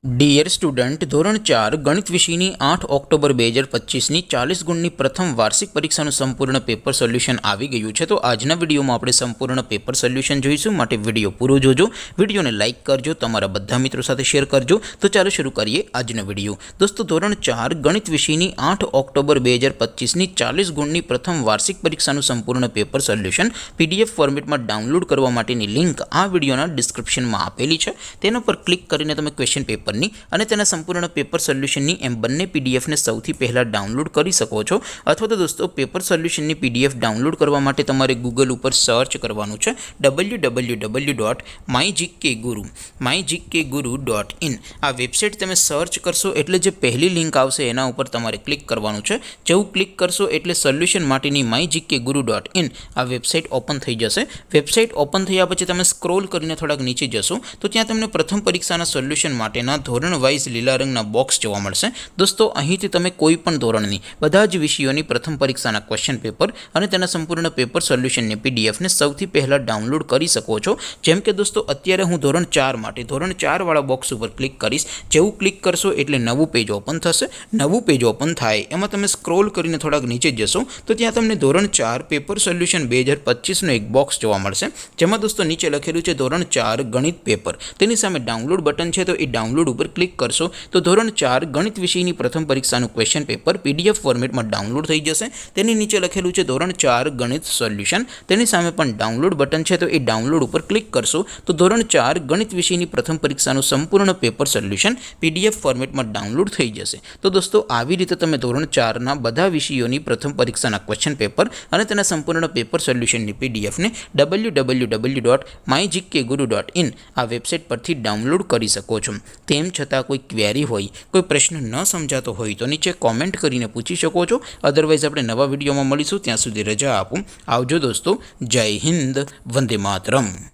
Dear student, ધોરણ 4 ગણિત વિષયની 8 ઓક્ટોબર 2025ની 40 ગુણની પ્રથમ વાર્ષિક પરીક્ષાનું સંપૂર્ણ પેપર સોલ્યુશન આવી ગયું છે। તો આજના વિડીયોમાં આપણે સંપૂર્ણ પેપર સોલ્યુશન જોઈશું, માટે વિડીયો પૂરો જોજો, વિડીયોને લાઇક કરજો, તમારા બધા મિત્રો સાથે શેર કરજો। તો ચાલો શરૂ કરીએ આજનો વિડીયો। દોસ્તો, ધોરણ 4 ગણિત વિષયની 8 ઓક્ટોબર 2025ની 40 ગુણની પ્રથમ વાર્ષિક પરીક્ષાનું સંપૂર્ણ પેપર સોલ્યુશન PDF ફોર્મેટમાં ડાઉનલોડ કરવા માટેની લિંક આ વિડીયોના ડિસ્ક્રિપ્શનમાં આપેલી છે। તેના પર ક્લિક કરીને તમે ક્વેશ્ચન પેપર અને તેના સંપૂર્ણ પેપર સોલ્યુશનની એમ બંને પીડીએફને સૌથી પહેલા ડાઉનલોડ કરી શકો છો। અથવા તો દોસ્તો, પેપર સોલ્યુશનની પીડીએફ ડાઉનલોડ કરવા માટે તમારે ગૂગલ ઉપર સર્ચ કરવાનું છે www.mygkguru.in। આ વેબસાઇટ તમે સર્ચ કરશો એટલે જે પહેલી લિંક આવશે એના ઉપર તમારે ક્લિક કરવાનું છે। જેવું ક્લિક કરશો એટલે સોલ્યુશન માટેની mygkguru.in આ વેબસાઇટ ઓપન થઈ જશે। વેબસાઇટ ઓપન થયા પછી તમે સ્ક્રોલ કરીને થોડાક નીચે જશો તો ત્યાં તમને પ્રથમ પરીક્ષાના સોલ્યુશન માટેના ધોરણ વાઇઝ લીલા રંગના બોક્સ જોવા મળશે। દોસ્તો, અહીંથી તમે કોઈ પણ ધોરણની બધા જ વિષયોની પ્રથમ પરીક્ષાના ક્વેશ્ચન પેપર અને તેના સંપૂર્ણ પેપર સોલ્યુશનની પીડીએફને સૌથી પહેલાં ડાઉનલોડ કરી શકો છો। જેમ કે દોસ્તો, અત્યારે હું ધોરણ 4 માટે ધોરણ 4 વાળા બોક્સ ઉપર ક્લિક કરીશ। જેવું ક્લિક કરશો એટલે નવું પેજ ઓપન થશે। નવું પેજ ઓપન થાય એમાં તમે સ્ક્રોલ કરીને થોડાક નીચે જશો તો ત્યાં તમને ધોરણ 4 પેપર સોલ્યુશન 2025નું એક બોક્સ જોવા મળશે, જેમાં દોસ્તો નીચે લખેલું છે ધોરણ 4 ગણિત પેપર। તેની સામે ડાઉનલોડ બટન છે, તો એ ડાઉનલોડ ઉપર ક્લિક કરશો તો ધોરણ 4 ગણિત વિષયની પ્રથમ પરીક્ષાનું ક્વેશ્ચન પેપર PDF ફોર્મેટમાં ડાઉનલોડ થઈ જશે। તેની નીચે લખેલું છે ધોરણ 4 ગણિત સોલ્યુશન, તેની સામે પણ ડાઉનલોડ બટન છે, તો એ ડાઉનલોડ ઉપર ક્લિક કરશો તો ધોરણ 4 ગણિત વિષયની પ્રથમ પરીક્ષાનું સંપૂર્ણ પેપર સોલ્યુશન PDF ફોર્મેટમાં ડાઉનલોડ થઈ જશે। તો દોસ્તો, આવી રીતે તમે ધોરણ 4ના બધા વિષયોની પ્રથમ પરીક્ષાના ક્વેશ્ચન પેપર અને તેના સંપૂર્ણ પેપર સોલ્યુશનની પીડીએફને www.mygkguru.in આ વેબસાઇટ પરથી ડાઉનલોડ કરી શકો છો। તેમ છતાં કોઈ ક્વેરી હોય, કોઈ પ્રશ્ન ન સમજાતો હોય તો નીચે કોમેન્ટ કરીને પૂછી શકો છો। અદરવાઇઝ આપણે નવા વિડીયોમાં મળીશું, ત્યાં સુધી રજા આપું। આવજો દોસ્તો, જય હિન્દ, વંદે માતરમ।